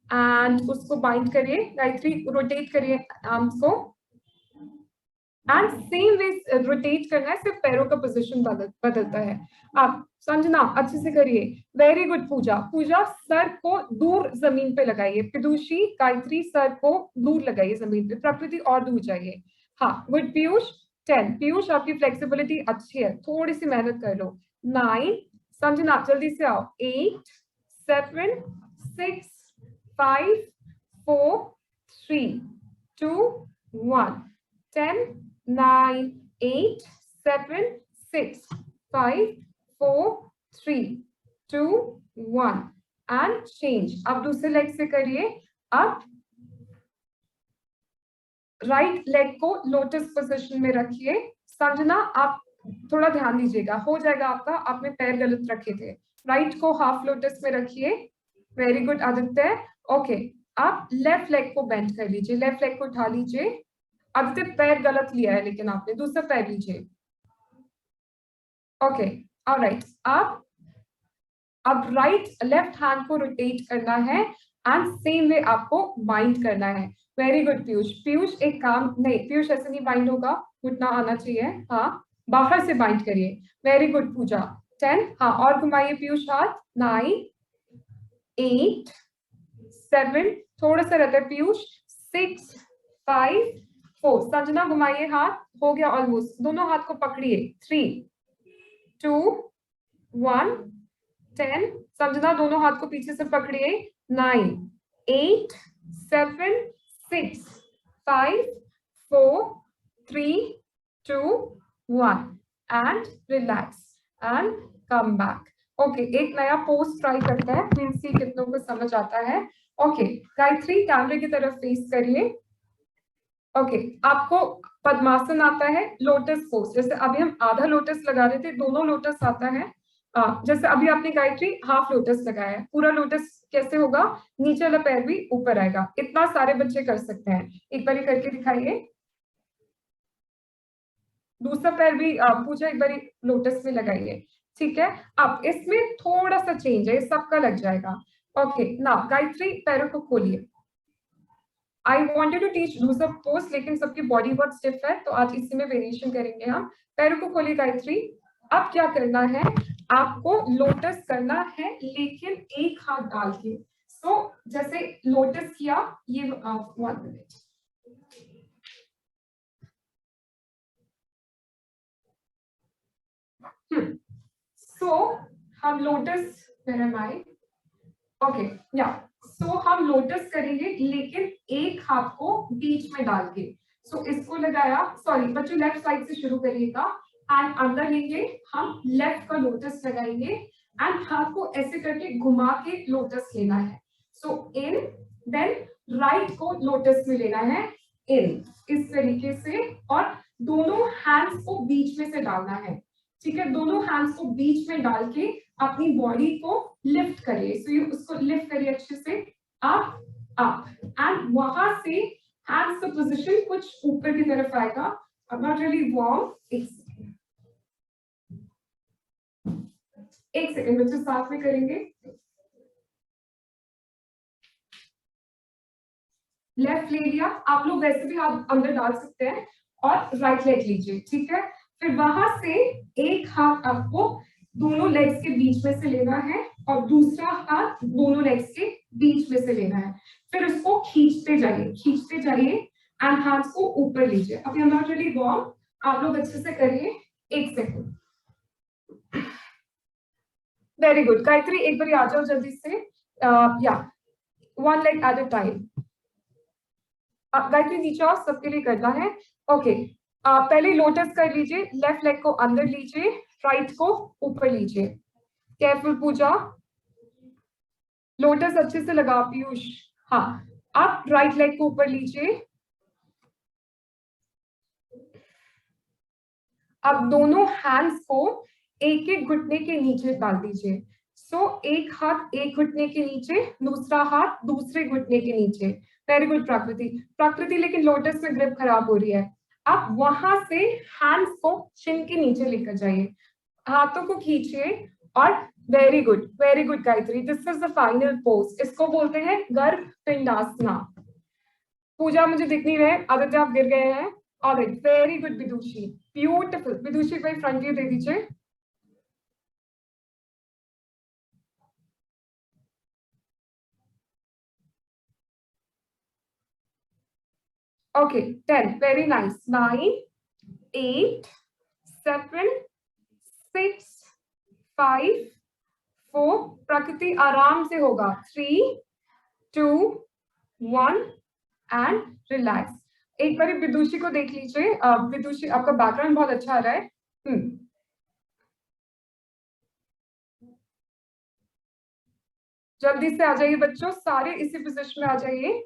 and उसको बाइंड करिए। गायत्री रोटेट करिए आर्म्स को, एंड सेम वे रोटेट करना है, सिर्फ पैरों का पोजीशन बदलता है। आप संजना अच्छे से करिए। वेरी गुड पूजा। पूजा सर को दूर जमीन पे लगाइए। विदुषी गायत्री सर को दूर लगाइए जमीन पे, प्रकृति और दूर जाइए। हाँ गुड पीयूष। 10, पीयूष आपकी फ्लेक्सिबिलिटी अच्छी है, थोड़ी सी मेहनत कर लो। 9, संजना जल्दी से आओ। 8 7 6 5 4 3 2 1 10 9 8 7 6 5 4 3 2 1 एंड चेंज। अब दूसरे लेग से करिए। अब राइट लेग को लोटस पोजीशन में रखिए। संजना आप थोड़ा ध्यान दीजिएगा, हो जाएगा आपका, आपने पैर गलत रखे थे। राइट को हाफ लोटस में रखिए, वेरी गुड आदित्य। ओके, आप लेफ्ट लेग को बेंड कर लीजिए, लेफ्ट लेग को उठा लीजिए। आदित्य पैर गलत लिया है लेकिन आपने, दूसरा पैर लीजिए। ओके, ऑलराइट, आप अब राइट लेफ्ट हैंड को रोटेट करना है एंड सेम वे आपको बाइंड करना है। Very good Piyush. पीयूष एक काम, नहीं पीयूष ऐसे नहीं बाइंड होगा, घुटना आना चाहिए, हाँ बाहर से बाइंड करिए। वेरी गुड पूजा। 10, हाँ और घुमाइए पीयूष हाथ। 9 8 7, थोड़ा सा रहता है पीयूष। 6 5 4, संजना घुमाइए हाथ, हो गया ऑलमोस्ट, दोनों हाथ को पकड़िए। 3 2 1 10, संजना दोनों हाथ को पीछे से पकड़िए। 9 8 7 6 5 4 3 2 1 and relax and come back. Okay, एक नया पोज ट्राई करते हैं, फिर सी कितनों को समझ आता है। ओके गायत्री, कैमरे की तरफ फेस करिए। ओके, आपको पद्मासन आता है, लोटस पोज, जैसे अभी हम आधा लोटस लगा रहे थे, दोनों लोटस आता है। जैसे अभी आपने गायत्री हाफ लोटस लगाया है, पूरा लोटस कैसे होगा, नीचे वाला पैर भी ऊपर आएगा। इतना सारे बच्चे कर सकते हैं, एक बार करके दिखाइए। दूसरा पैर भी पूजा एक बार लोटस में लगाइए, ठीक है। अब इसमें थोड़ा सा चेंज है, सबका लग जाएगा। ओके नाउ गायत्री पैरों को खोलिए। I wanted to teach loose up pose, लेकिन सबकी बॉडी बहुत स्टिफ है, तो आज इसी में वेरिएशन करेंगे हम। पैरों को खोलिए गायत्री। अब क्या करना है, आपको लोटस करना है लेकिन एक हाथ डाल के। सो जैसे लोटस किया, ये 1 मिनट। सो हम lotus, where am I, okay yeah, so हम लोटस करेंगे लेकिन एक हाथ को बीच में डाल के। सो इसको लगाया, सॉरी बच्चों लेफ्ट साइड से शुरू करिएगा, एंड अंदर लेंगे हम, लेफ्ट का लोटस लगाएंगे एंड हाथ को ऐसे करके घुमा के लोटस लेना है। सो इन, देन राइट को लोटस में लेना है, इन, इस तरीके से, और दोनों हैंड्स को बीच में से डालना है, ठीक है। दोनों हैंड्स को बीच में डाल के अपनी बॉडी को लिफ्ट करिए। सो ये उसको लिफ्ट करिए अच्छे से, अप अप, एंड वहां से हैंड्स का पोजीशन कुछ ऊपर की तरफ आएगा। अब नॉट रियली वार्म, एक सेकेंड बच्चे साथ में करेंगे। लेफ्ट ले लिया, आप लोग वैसे भी हाथ अंदर डाल सकते हैं, और राइट लेग लीजिए, ठीक है। फिर वहां से एक हाथ आपको दोनों लेग्स के बीच में से लेना है, और दूसरा हाथ दोनों लेग्स के बीच में से लेना है। फिर उसको खींचते जाइए एंड हाथ को ऊपर लीजिए। अभी हम नॉट रियली वार्म, आप लोग अच्छे से करिए। एक सेकेंड, वेरी गुड गायत्री, एक बार आ जाओ जल्दी से, या 1 leg at a time. Gayatri नीचे आओ, सबके लिए करना है। ओके, पहले लोटस कर लीजिए, लेफ्ट लेग को अंदर लीजिए, राइट को ऊपर लीजिए। केयरफुल पूजा, लोटस अच्छे से लगा पीयूष। हाँ, आप राइट लेग को ऊपर लीजिए। अब दोनों हैंड्स को एक एक घुटने के नीचे डाल दीजिए। सो एक हाथ एक घुटने के नीचे, दूसरा हाथ दूसरे घुटने के नीचे। वेरी गुड प्राकृति, लेकिन लोटस में ग्रिप खराब हो रही है। आप वहां से हैंड्स को चिन के नीचे लेकर जाइए, हाथों को खींचिए, और very good Gayatri, this is the final pose, इसको बोलते हैं गर्भ पिंडासना। पूजा मुझे दिख नहीं रहे, आदित्य आप गिर गए हैं। ऑलराइट, वेरी गुड विदुषी, ब्यूटीफुल। विदुषी भाई फ्रंट व्यू दे दीजिए। Okay 10, very nice. 9 8 7 6 5 4, प्रकृति आराम से होगा। 3 2 1 एंड रिलैक्स। एक बार विदुषी को देख लीजिए। विदुषी, आपका बैकग्राउंड बहुत अच्छा आ रहा है। जल्दी से आ जाइए बच्चों, सारे इसी पोजीशन में आ जाइए।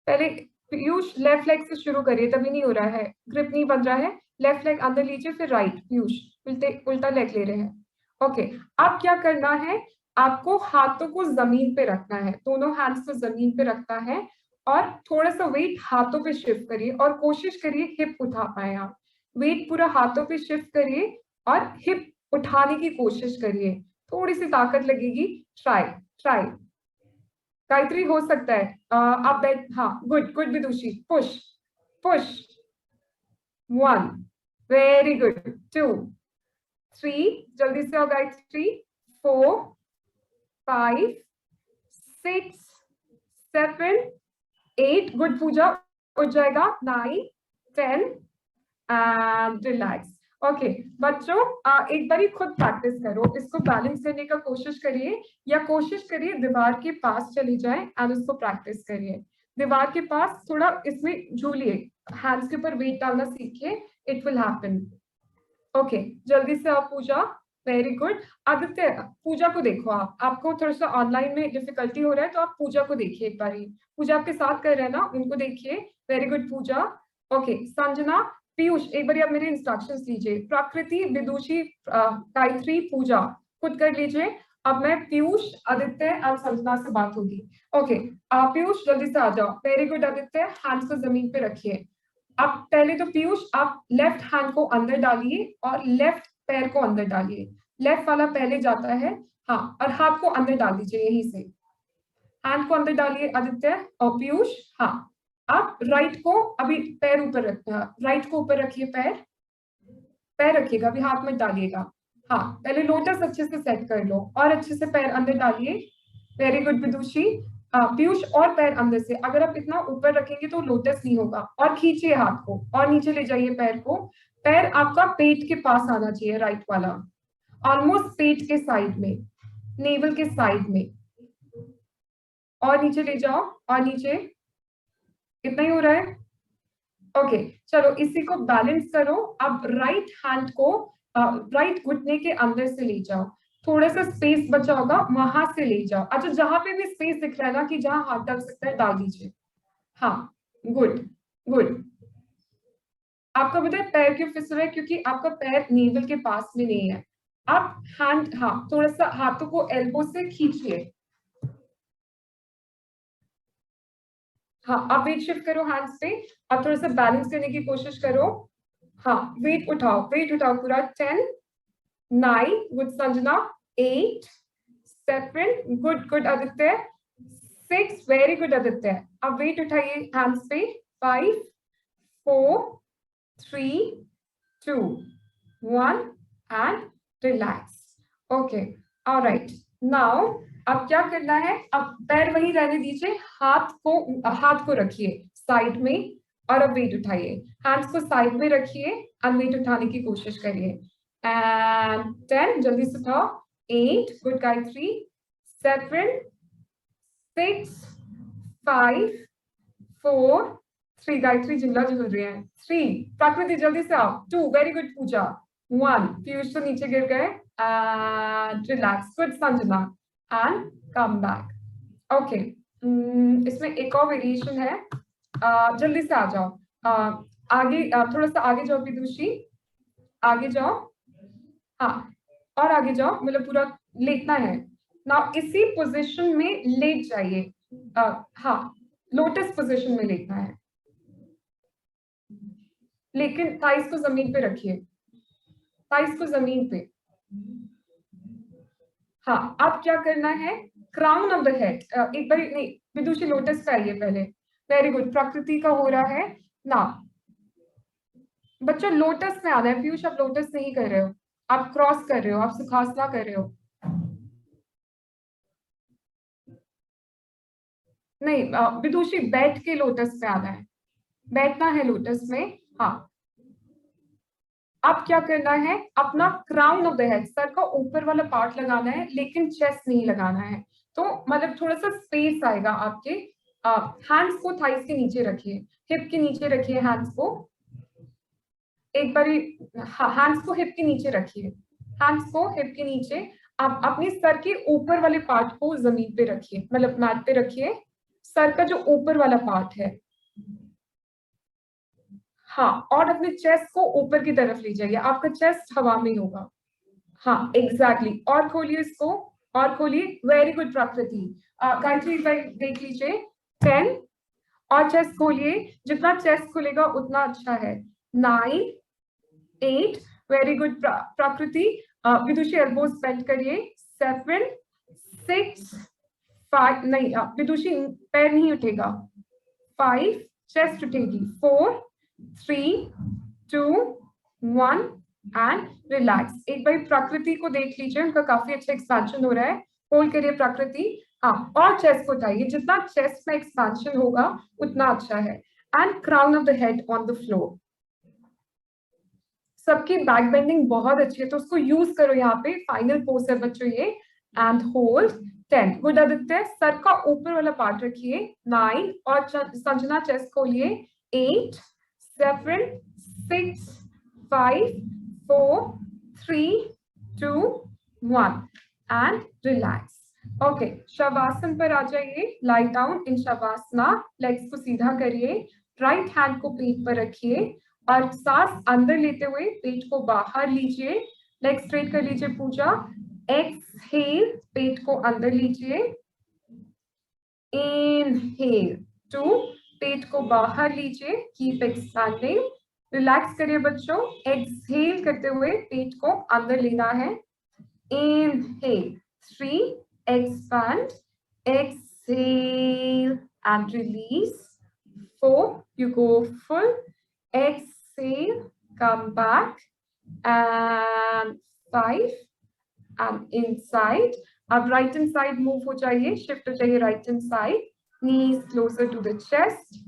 पहले पीयूष लेफ्ट लेग से शुरू करिए, तभी नहीं हो रहा है, ग्रिप नहीं बन रहा है। लेफ्ट लेग अंदर लीजिए, फिर राइट। पीयूष उल्टा लेग ले रहे हैं। ओके, अब क्या करना है, आपको हाथों को जमीन पे रखना है, दोनों हैंड्स को जमीन पे रखना है और थोड़ा सा वेट हाथों पे शिफ्ट करिए और कोशिश करिए हिप उठा पाए आप। वेट पूरा हाथों पे शिफ्ट करिए और हिप उठाने की कोशिश करिए, थोड़ी सी ताकत लगेगी। ट्राई ट्राई गायत्री, हो सकता है। आप बैठ, हाँ, गुड गुड विदुषी, पुश पुश। 1, very good. 2, 3, जल्दी से आओ गायत्री। 4, 5, 6, 7, 8, गुड पूजा, उठ जाएगा। 9, 10 एंड रिलैक्स। ओके बच्चों, एक बार खुद प्रैक्टिस करो, इसको बैलेंस करने का कोशिश करिए, या कोशिश करिए दीवार के पास चली जाए एंड उसको प्रैक्टिस करिए। दीवार के पास थोड़ा इसमें झूलिए, हैंड्स के ऊपर वेट डालना सीखिए, इट विल हैपन। ओके, जल्दी से आप पूजा, वेरी गुड। आदित्य, पूजा को देखो, आपको थोड़ा सा ऑनलाइन में डिफिकल्टी हो रहा है तो आप पूजा को देखिए एक बार। पूजा आपके साथ कर रहे हैं ना, उनको देखिए। वेरी गुड पूजा। ओके संजना, पीयूष, एक बार आप मेरे इंस्ट्रक्शंस लीजिए। प्रकृति, विदुषी, गायत्री, पूजा खुद कर लीजिए। अब मैं पीयूष, आदित्य और संजना से बात होगी। ओके पीयूष जल्दी से आ जाओ। वेरी गुड आदित्य, हैंड्स को जमीन पे रखिए। अब पहले तो पीयूष आप लेफ्ट हैंड को अंदर डालिए और लेफ्ट पैर को अंदर डालिए। लेफ्ट वाला पहले जाता है, हाँ, और हाथ को अंदर डाल दीजिए, यहीं से हैंड को अंदर डालिए आदित्य और पीयूष। हाँ, आप राइट को अभी पैर ऊपर रखना, राइट को ऊपर रखिए, पैर रखिएगा, अभी हाथ मत डालिएगा। हाँ, पहले लोटस अच्छे से सेट कर लो और अच्छे से पैर अंदर डालिए। वेरी गुड विदुषी। पीयूष और पैर अंदर से, अगर आप इतना ऊपर रखेंगे तो लोटस नहीं होगा, और खींचिए हाथ को और नीचे ले जाइए पैर को। पैर आपका पेट के पास आना चाहिए, राइट वाला ऑलमोस्ट पेट के साइड में, नेवल के साइड में, और नीचे ले जाओ और नीचे। इतना ही हो रहा है? ओके चलो इसी को बैलेंस करो। अब राइट हैंड को राइट घुटने के अंदर से ले जाओ, थोड़ा सा स्पेस बचा होगा वहां से ले जाओ। अच्छा, जहां पे भी स्पेस दिख रहा है ना कि जहां हाथ डाल सकता है, डाल दीजिए। हाँ, गुड गुड। आपका पता है पैर क्यों फिसल रहा है? क्योंकि आपका पैर नेवल के पास में नहीं है। आप हैंड, हाँ, थोड़ा सा हाथों को एल्बो से खींचिए। हाँ, आप वेट शिफ्ट करो हैंड्स पे, आप थोड़ा सा बैलेंस करने की कोशिश करो। हाँ, वेट उठाओ पूरा। 10, 9, good Sanjana. 8, 7, good good Aditya. 6, very good Aditya. अब वेट उठाइए हैंड्स पे। 5, 4, 3, 2, 1 and relax. Okay alright, now अब क्या करना है, अब पैर वहीं रहने दीजिए, हाथ को रखिए साइड में और अब वेट उठाइए। हैंड्स को साइड में रखिए और वेट उठाने की कोशिश करिए। एंड 10, जल्दी से उठाओ। 8, गुड गायत्री। 7, 6, 5, 4, 3, गायत्री जिंगला झूल रही है। 3, प्रकृति जल्दी से आओ। 2, वेरी गुड पूजा। 1, पीयूष तो नीचे गिर गए। Relax, good Sanjana and come back. Okay, इसमें एक और वेरिएशन है, जल्दी से आ जाओ। आगे थोड़ा सा आगे जाओ विदुषी, आगे जाओ। हाँ, और आगे जाओ, मतलब पूरा लेटना है ना, इसी पोजीशन में लेट जाइए। हाँ, लोटस पोजीशन में लेटना है, लेकिन थाइस को जमीन पे रखिए, थाइस को जमीन पे। हाँ, अब क्या करना है, क्राउन ऑफ द हेड, एक बार नहीं विदुषी लोटस पे आइए पहले। वेरी गुड, प्रकृति का हो रहा है ना। बच्चों लोटस में आना है। पीयूष आप लोटस नहीं कर रहे हो, आप क्रॉस कर रहे हो, आप सुखासना कर रहे हो। नहीं विदुषी बैठ के लोटस पे आना है, बैठना है लोटस में। हाँ, अब क्या करना है, अपना crown of the head, sir का ऊपर वाला पार्ट लगाना है, लेकिन चेस्ट नहीं लगाना है। तो मतलब थोड़ा सा स्पेस आएगा आपके। हैंड्स को थाइस के नीचे रखिए, हिप के नीचे रखिए हैंड्स को। एक बार हैंड्स को हिप के नीचे रखिए, हैंड्स को हिप के नीचे। आप अपने सर के ऊपर वाले पार्ट को जमीन पे रखिए, मतलब मैट पे रखिए। सर का जो ऊपर वाला पार्ट है, हाँ, और अपने चेस्ट को ऊपर की तरफ ले जाइए, आपका चेस्ट हवा में होगा। हाँ एग्जैक्टली, और खोलिए इसको, और खोलिए, वेरी गुड प्रकृति। गायत्री देख लीजिए 10, और चेस्ट खोलिए, जितना चेस्ट खुलेगा उतना अच्छा है। 9, 8, वेरी गुड प्रकृति। विदुषी एल्बोज बेंड करिए। 7, 6, 5, नहीं विदुषी पैर नहीं उठेगा। 5, चेस्ट उठेगी। 4, 3, 2, 1 एंड रिलैक्स। एक बार प्रकृति को देख लीजिए, उनका काफी अच्छा एक्सपेंशन हो रहा है। होल्ड करिए प्रकृति। हाँ, और चेस्ट को उठाइए, जितना चेस्ट में एक्सपेंशन होगा उतना अच्छा है। And crown of the head on the floor. सबकी बैक बेंडिंग बहुत अच्छी है, तो उसको यूज करो यहाँ पे। फाइनल पोज है बच्चों ये। And hold 10। Good Aditya, sir का ऊपर वाला पार्ट रखिए। 9, और संजना चेस्ट खोलिए। 8, 7, 6, 5, 4, 3, 2, 1 एंड रिलैक्स। ओके, शवासन पर आ जाइए। Lie down in शवासना। लेग्स को सीधा करिए, राइट हैंड को पेट पर रखिए, और सांस अंदर लेते हुए पेट को बाहर लीजिए। लेग स्ट्रेट कर लीजिए पूजा। एक्सहेल, पेट को अंदर लीजिए। इनहेल 2, पेट को बाहर लीजिए, कीप एक्सपैंडिंग। रिलैक्स करिए बच्चों। एक्सहेल करते हुए पेट को अंदर लेना है। Inhale 3, expand, exhale and release. 4, you go full. Exhale, come back, and 5 and inside. अब right hand side move हो जाइए, shift हो जाइए right hand side. Knees closer to the chest.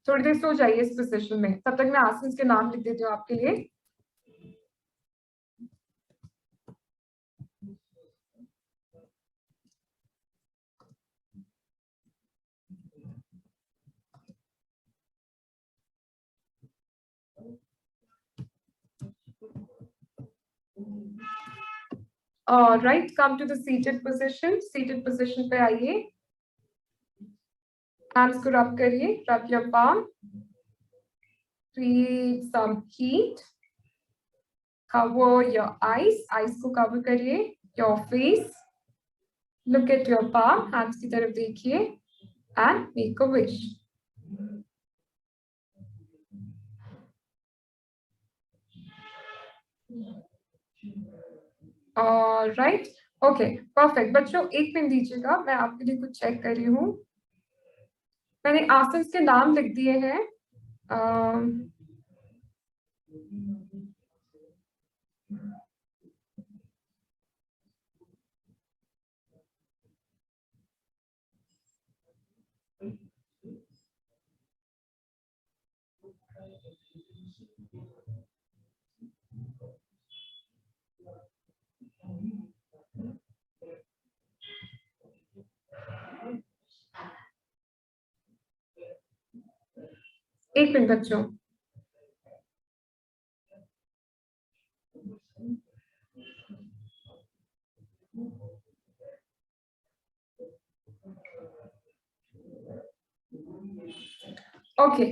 थोड़ी देर सो जाइए इस पोजीशन में, तब तक मैं आसन के नाम लिख देती हूँ आपके लिए। Right, come to the seated position. Seated position पे आइए। Hands को rub करिए, rub your palm. Feel some heat. Cover your eyes. Eyes को cover करिए. Your face. Look at your palm. Hands की तरफ देखिए and make a wish. Right, okay, perfect. बच्चों एक मिनट दीजिएगा, मैं आपके लिए कुछ चेक कर रही हूँ। मैंने आसन के नाम लिख दिए हैं। एक मिनट बच्चों। ओके,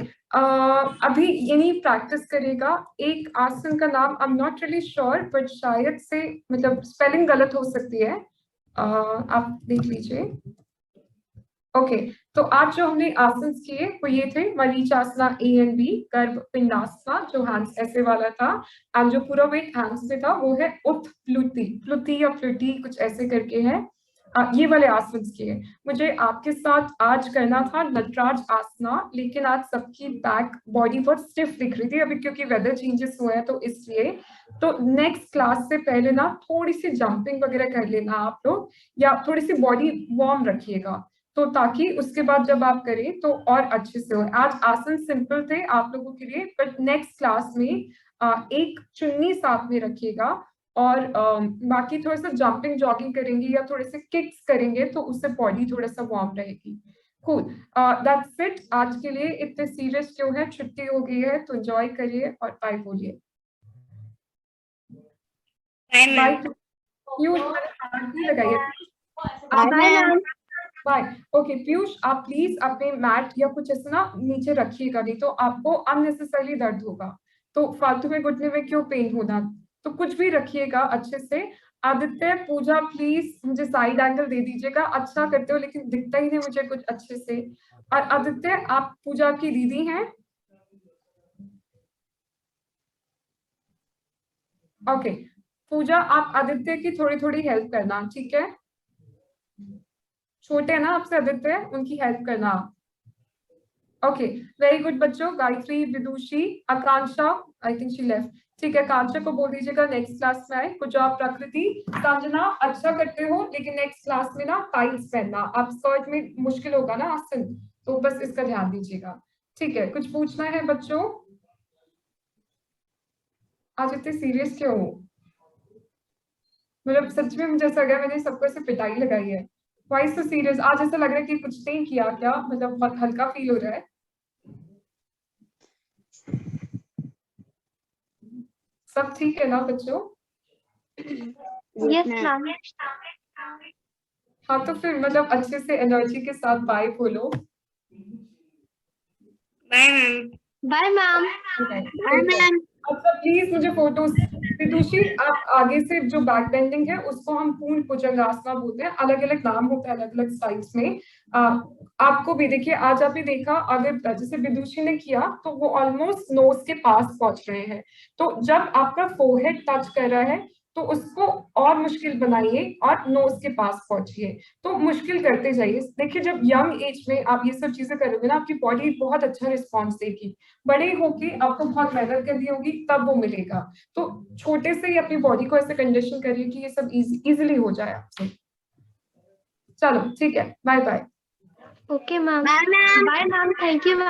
अभी यानी प्रैक्टिस करेगा। एक आसन का नाम I am not really sure, but शायद से मतलब स्पेलिंग गलत हो सकती है। आप देख लीजिए। ओके, तो आज जो हमने आसन किए वो ये थे। मरीचासना A and B, गर्भ पिंडासना जो हैंड्स ऐसे वाला था, एंड जो पूरा वेट हैंड्स पे था वो है उत्प्लुति, प्लुति या प्लुति कुछ ऐसे करके है। ये वाले आसन किए। मुझे आपके साथ आज करना था नटराज आसना, लेकिन आज सबकी बैक बॉडी बहुत स्टिफ दिख रही थी अभी, क्योंकि वेदर चेंजेस हुए हैं तो इसलिए। तो नेक्स्ट क्लास से पहले ना थोड़ी सी जंपिंग वगैरह कर लेना आप लोग, या थोड़ी सी बॉडी वार्म रखिएगा, तो ताकि उसके बाद जब आप करें तो और अच्छे से हो। आज आसन सिंपल थे आप लोगों के लिए, बट नेक्स्ट क्लास में एक चुन्नी साथ में रखिएगा, और बाकी थोड़ा सा जंपिंग जॉगिंग करेंगे या थोड़े से किक्स करेंगे तो उससे बॉडी थोड़ा सा वार्म रहेगी। कूल, दैट्स इट आज के लिए। इतने सीरियस क्यों है, छुट्टी हो गई है तो एंजॉय करिए और बाय बोलिए। बाय। यू लगाइए। Bye ma'am. Bye. Okay Piyush, आप प्लीज अपने मैट या कुछ ऐसा ना नीचे रखिएगा, नहीं तो आपको अननेसेसरली दर्द होगा। तो फालतू में घुटने में क्यों पेन होना, तो कुछ भी रखिएगा अच्छे से। आदित्य, पूजा प्लीज मुझे साइड एंगल दे दीजिएगा, अच्छा करते हो लेकिन दिखता ही नहीं मुझे कुछ अच्छे से। और आदित्य, आप पूजा की दीदी हैं? ओके पूजा, आप आदित्य की थोड़ी थोड़ी हेल्प करना, ठीक है? छोटे हैं ना आपसे आदित्य, उनकी हेल्प करना। ओके वेरी गुड बच्चों। गायत्री, विदुषी, आकांक्षा, आई थिंक शी लेफ्ट। ठीक है, आकांक्षा को बोल दीजिएगा नेक्स्ट क्लास में आए। कुछ आप प्रकृति, संजना अच्छा करते हो लेकिन नेक्स्ट क्लास में ना टाइल्स पहनना, आप स्कर्ट में मुश्किल होगा ना आसन, तो बस इसका ध्यान दीजिएगा। ठीक है, कुछ पूछना है बच्चों? आज इतने सीरियस क्यों हो? मतलब सच में मुझे ऐसा लगा मैंने सबको ऐसे पिटाई लगाई है। Why so serious? आज ऐसा लग रहा है कि कुछ नहीं किया क्या, मतलब बहुत हल्का फील हो रहा है। सब ठीक है ना बच्चों? Yes ma'am. हाँ तो फिर मतलब अच्छे से एनर्जी के साथ बाय बोलो। Bye ma'am. Bye ma'am. Bye ma'am. अच्छा प्लीज मुझे फोटोज, विदुषी आप आगे से जो बैक बेंडिंग है उसको हम पूर्ण भुजंगासना बोलते हैं, अलग अलग नाम होता है अलग अलग स्टाइल्स में। आपको भी देखिए, आज आपने देखा अगर जैसे विदुषी ने किया तो वो ऑलमोस्ट नोज के पास पहुंच रहे हैं, तो जब आपका फोरहेड टच कर रहा है तो उसको और मुश्किल बनाइए और नोज के पास पहुंचिए, तो मुश्किल करते जाइए। देखिए जब यंग एज में आप ये सब चीजें करोगे ना, आपकी बॉडी बहुत अच्छा रिस्पॉन्स देगी, बड़े होके आपको बहुत मेहनत करनी होगी तब वो मिलेगा। तो छोटे से ही अपनी बॉडी को ऐसे कंडीशन करिए कि ये सब इजीली हो जाए आपसे। चलो ठीक है, bye bye. Okay ma'am. Bye ma'am. Thank you ma'am.